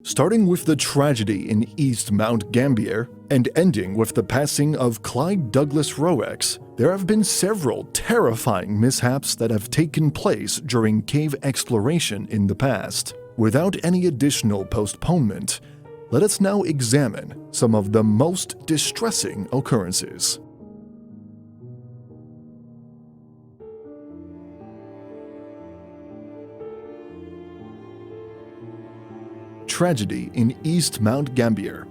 Starting with the tragedy in East Mount Gambier and ending with the passing of Clyde Douglas Rorex, there have been several terrifying mishaps that have taken place during cave exploration in the past. Without any additional postponement, let us now examine some of the most distressing occurrences. Tragedy in East Mount Gambier.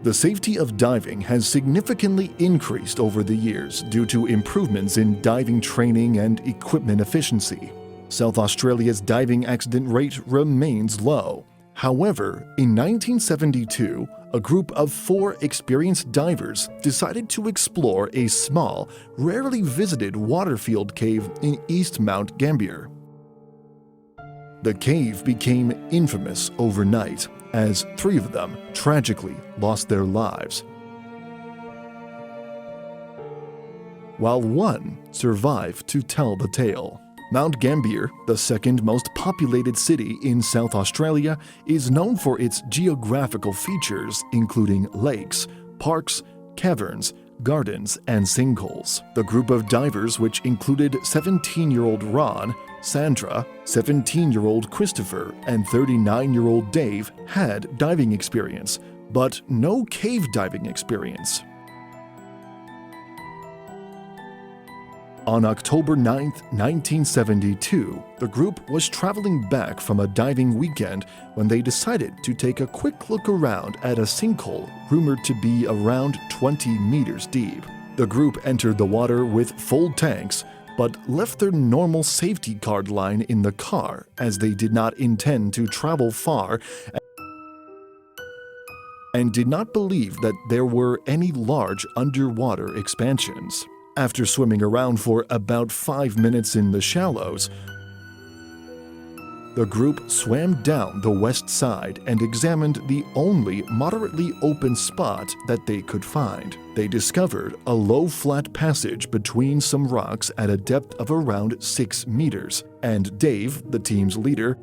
The safety of diving has significantly increased over the years due to improvements in diving training and equipment efficiency. South Australia's diving accident rate remains low. However, in 1972, a group of 4 experienced divers decided to explore a small, rarely visited water-filled cave in East Mount Gambier. The cave became infamous overnight, as 3 of them tragically lost their lives, while 1 survived to tell the tale. Mount Gambier, the second most populated city in South Australia, is known for its geographical features including lakes, parks, caverns, gardens, and sinkholes. The group of divers, which included 17-year-old Ron, Sandra, 17-year-old Christopher, and 39-year-old Dave, had diving experience, but no cave diving experience. On October 9, 1972, the group was traveling back from a diving weekend when they decided to take a quick look around at a sinkhole rumored to be around 20 meters deep. The group entered the water with full tanks, but left their normal safety card line in the car as they did not intend to travel far and did not believe that there were any large underwater expansions. After swimming around for about 5 minutes in the shallows, the group swam down the west side and examined the only moderately open spot that they could find. They discovered a low flat passage between some rocks at a depth of around 6 meters, and Dave, the team's leader,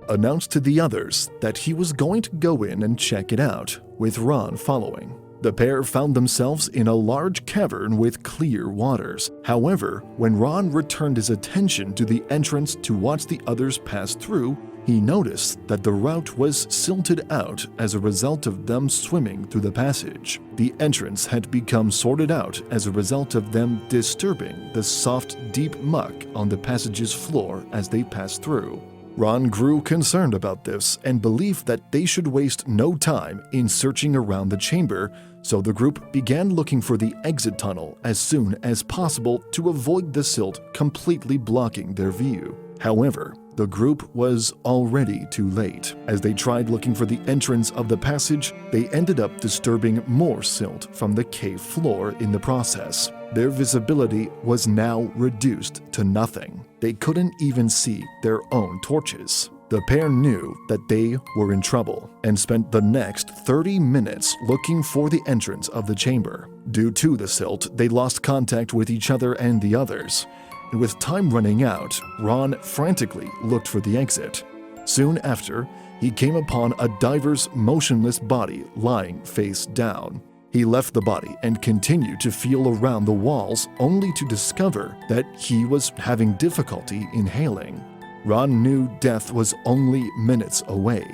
announced to the others that he was going to go in and check it out, with Ron following. The pair found themselves in a large cavern with clear waters. However, when Ron returned his attention to the entrance to watch the others pass through, he noticed that the route was silted out as a result of them swimming through the passage. The entrance had become sorted out as a result of them disturbing the soft, deep muck on the passage's floor as they passed through. Ron grew concerned about this and believed that they should waste no time in searching around the chamber, so the group began looking for the exit tunnel as soon as possible to avoid the silt completely blocking their view. However, the group was already too late. As they tried looking for the entrance of the passage, they ended up disturbing more silt from the cave floor in the process. Their visibility was now reduced to nothing. They couldn't even see their own torches. The pair knew that they were in trouble and spent the next 30 minutes looking for the entrance of the chamber. Due to the silt, they lost contact with each other and the others. And with time running out, Ron frantically looked for the exit. Soon after, he came upon a diver's motionless body lying face down. He left the body and continued to feel around the walls, only to discover that he was having difficulty inhaling. Ron knew death was only minutes away.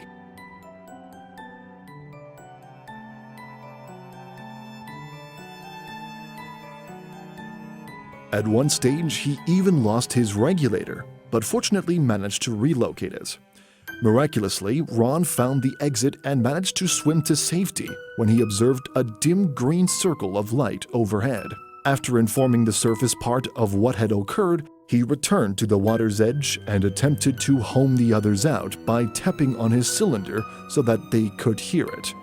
At one stage, he even lost his regulator, but fortunately managed to relocate it. Miraculously, Ron found the exit and managed to swim to safety when he observed a dim green circle of light overhead. After informing the surface part of what had occurred, he returned to the water's edge and attempted to home the others out by tapping on his cylinder so that they could hear it.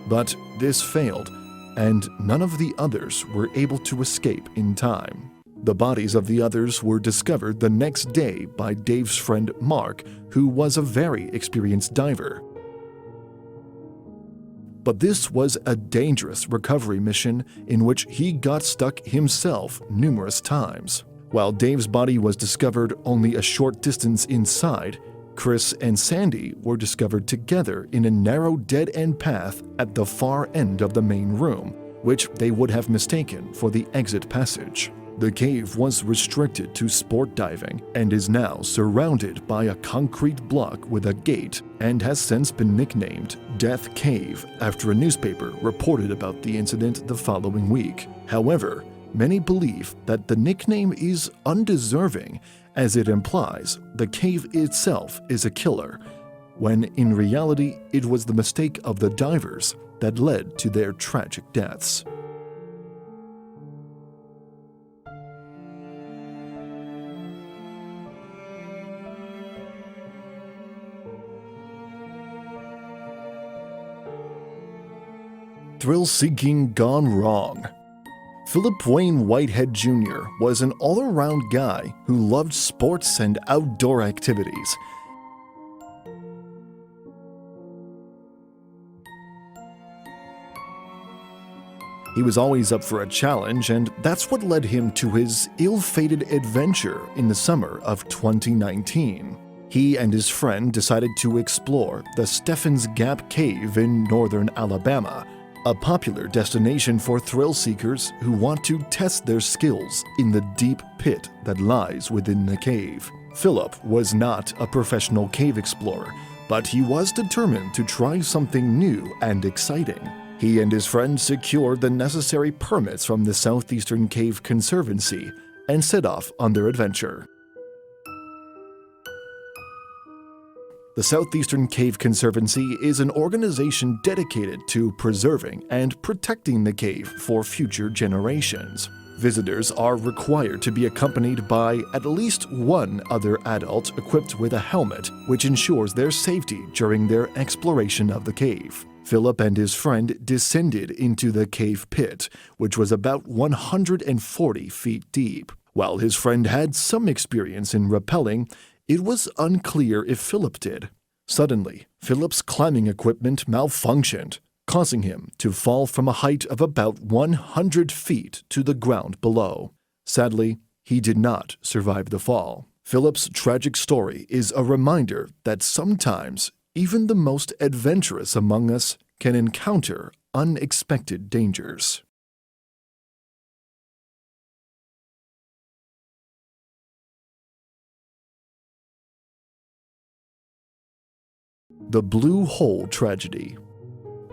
But this failed, and none of the others were able to escape in time. The bodies of the others were discovered the next day by Dave's friend Mark, who was a very experienced diver. But this was a dangerous recovery mission in which he got stuck himself numerous times. While Dave's body was discovered only a short distance inside, Chris and Sandy were discovered together in a narrow dead-end path at the far end of the main room, which they would have mistaken for the exit passage. The cave was restricted to sport diving and is now surrounded by a concrete block with a gate and has since been nicknamed Death Cave after a newspaper reported about the incident the following week. However, many believe that the nickname is undeserving, as it implies the cave itself is a killer, when in reality it was the mistake of the divers that led to their tragic deaths. Thrill-seeking gone wrong. Philip Wayne Whitehead Jr. was an all-around guy who loved sports and outdoor activities. He was always up for a challenge, and that's what led him to his ill-fated adventure in the summer of 2019. He and his friend decided to explore the Stefans Gap Cave in northern Alabama, a popular destination for thrill seekers who want to test their skills in the deep pit that lies within the cave. Philip was not a professional cave explorer, but he was determined to try something new and exciting. He and his friend secured the necessary permits from the Southeastern Cave Conservancy and set off on their adventure. The Southeastern Cave Conservancy is an organization dedicated to preserving and protecting the cave for future generations. Visitors are required to be accompanied by at least one other adult equipped with a helmet, which ensures their safety during their exploration of the cave. Philip and his friend descended into the cave pit, which was about 140 feet deep. While his friend had some experience in rappelling, it was unclear if Philip did. Suddenly, Philip's climbing equipment malfunctioned, causing him to fall from a height of about 100 feet to the ground below. Sadly, he did not survive the fall. Philip's tragic story is a reminder that sometimes even the most adventurous among us can encounter unexpected dangers. The Blue Hole Tragedy.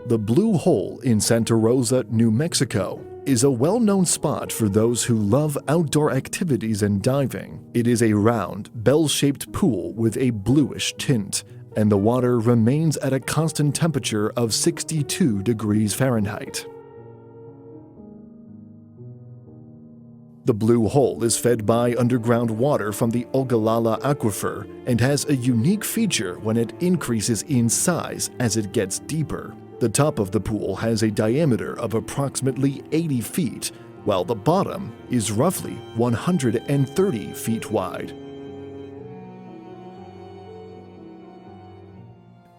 The Blue Hole in Santa Rosa, New Mexico, is a well-known spot for those who love outdoor activities and diving. It is a round, bell-shaped pool with a bluish tint, and the water remains at a constant temperature of 62 degrees Fahrenheit. The Blue Hole is fed by underground water from the Ogallala Aquifer and has a unique feature when it increases in size as it gets deeper. The top of the pool has a diameter of approximately 80 feet, while the bottom is roughly 130 feet wide.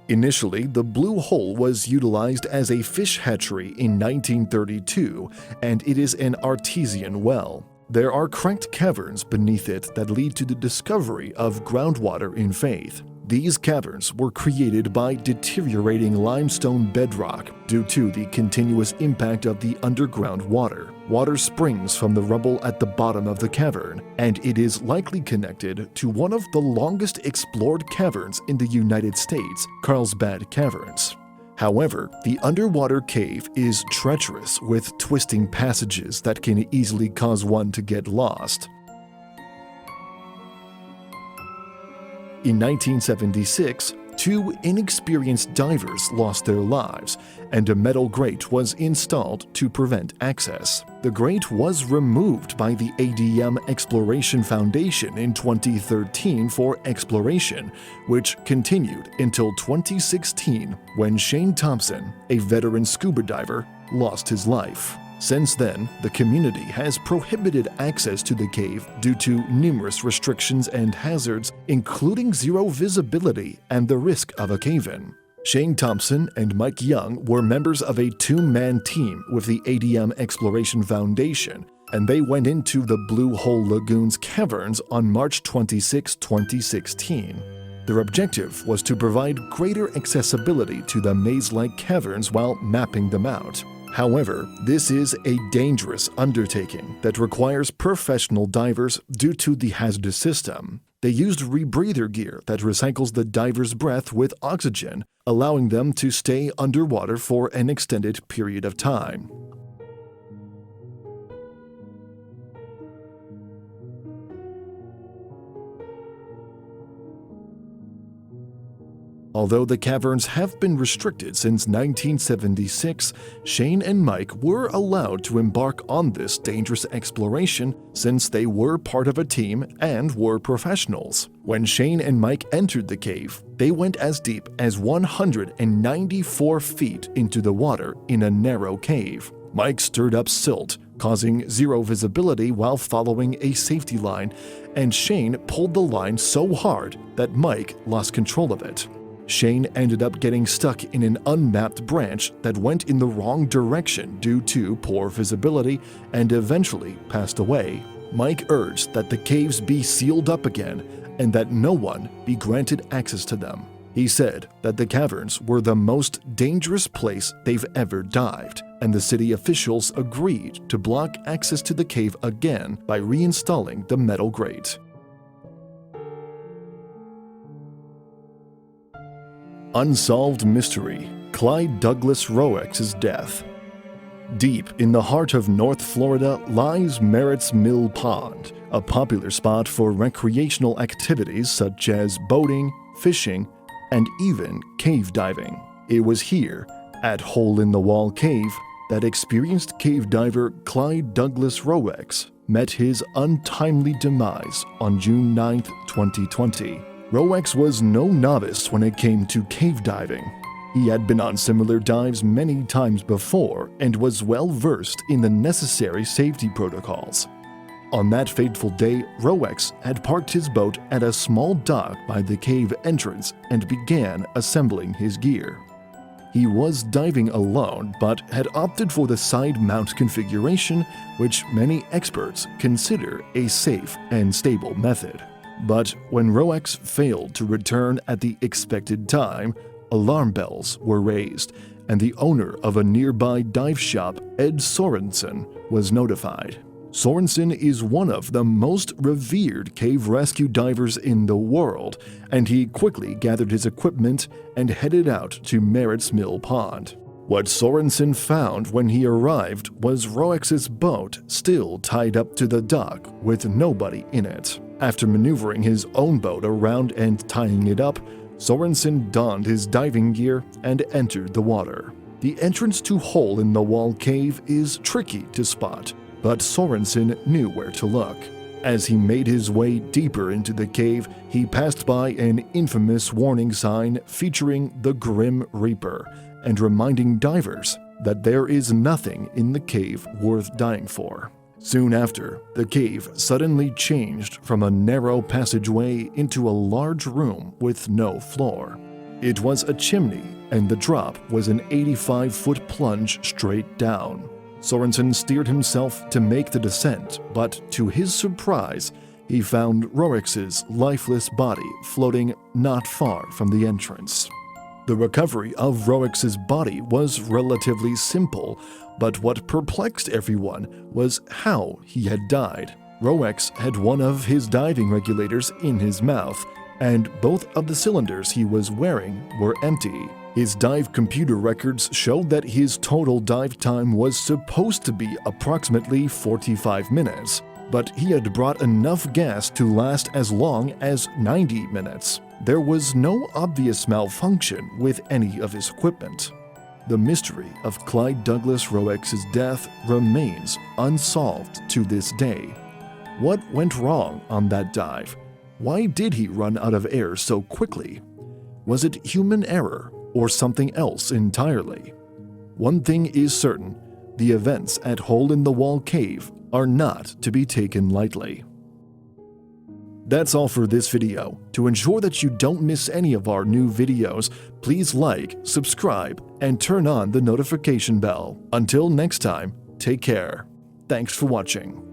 Initially, the Blue Hole was utilized as a fish hatchery in 1932, and it is an artesian well. There are cracked caverns beneath it that lead to the discovery of groundwater in Faith. These caverns were created by deteriorating limestone bedrock due to the continuous impact of the underground water. Water springs from the rubble at the bottom of the cavern, and it is likely connected to one of the longest explored caverns in the United States, Carlsbad Caverns. However, the underwater cave is treacherous with twisting passages that can easily cause one to get lost. In 1976, two inexperienced divers lost their lives, and a metal grate was installed to prevent access. The grate was removed by the ADM Exploration Foundation in 2013 for exploration, which continued until 2016 when Shane Thompson, a veteran scuba diver, lost his life. Since then, the community has prohibited access to the cave due to numerous restrictions and hazards, including zero visibility and the risk of a cave-in. Shane Thompson and Mike Young were members of a two-man team with the ADM Exploration Foundation, and they went into the Blue Hole Lagoon's caverns on March 26, 2016. Their objective was to provide greater accessibility to the maze-like caverns while mapping them out. However, this is a dangerous undertaking that requires professional divers due to the hazardous system. They used rebreather gear that recycles the diver's breath with oxygen, allowing them to stay underwater for an extended period of time. Although the caverns have been restricted since 1976, Shane and Mike were allowed to embark on this dangerous exploration since they were part of a team and were professionals. When Shane and Mike entered the cave, they went as deep as 194 feet into the water in a narrow cave. Mike stirred up silt, causing zero visibility while following a safety line, and Shane pulled the line so hard that Mike lost control of it. Shane ended up getting stuck in an unmapped branch that went in the wrong direction due to poor visibility and eventually passed away. Mike urged that the caves be sealed up again and that no one be granted access to them. He said that the caverns were the most dangerous place they've ever dived, and the city officials agreed to block access to the cave again by reinstalling the metal grate. Unsolved mystery: Clyde Douglas Rorex's death. Deep in the heart of North Florida lies Merritt's Mill Pond, a popular spot for recreational activities such as boating, fishing, and even cave diving. It was here, at Hole-in-the-Wall Cave, that experienced cave diver Clyde Douglas Rorex met his untimely demise on June 9, 2020. Rorex was no novice when it came to cave diving. He had been on similar dives many times before and was well versed in the necessary safety protocols. On that fateful day, Rorex had parked his boat at a small dock by the cave entrance and began assembling his gear. He was diving alone but had opted for the side mount configuration, which many experts consider a safe and stable method. But when Rorex failed to return at the expected time, alarm bells were raised, and the owner of a nearby dive shop, Ed Sorensen, was notified. Sorensen is one of the most revered cave rescue divers in the world, and he quickly gathered his equipment and headed out to Merritt's Mill Pond. What Sorensen found when he arrived was Rorex's boat still tied up to the dock with nobody in it. After maneuvering his own boat around and tying it up, Sorensen donned his diving gear and entered the water. The entrance to Hole-in-the-Wall Cave is tricky to spot, but Sorensen knew where to look. As he made his way deeper into the cave, he passed by an infamous warning sign featuring the Grim Reaper and reminding divers that there is nothing in the cave worth dying for. Soon after, the cave suddenly changed from a narrow passageway into a large room with no floor. It was a chimney, and the drop was an 85-foot plunge straight down. Sorensen steered himself to make the descent, but to his surprise, he found Rorex's lifeless body floating not far from the entrance. The recovery of Rorex's body was relatively simple, but what perplexed everyone was how he had died. Rorex had one of his diving regulators in his mouth, and both of the cylinders he was wearing were empty. His dive computer records showed that his total dive time was supposed to be approximately 45 minutes, but he had brought enough gas to last as long as 90 minutes. There was no obvious malfunction with any of his equipment. The mystery of Clyde Douglas Rorex's death remains unsolved to this day. What went wrong on that dive? Why did he run out of air so quickly? Was it human error or something else entirely? One thing is certain: the events at Hole-in-the-Wall Cave are not to be taken lightly. That's all for this video. To ensure that you don't miss any of our new videos, please like, subscribe, and turn on the notification bell. Until next time, take care. Thanks for watching.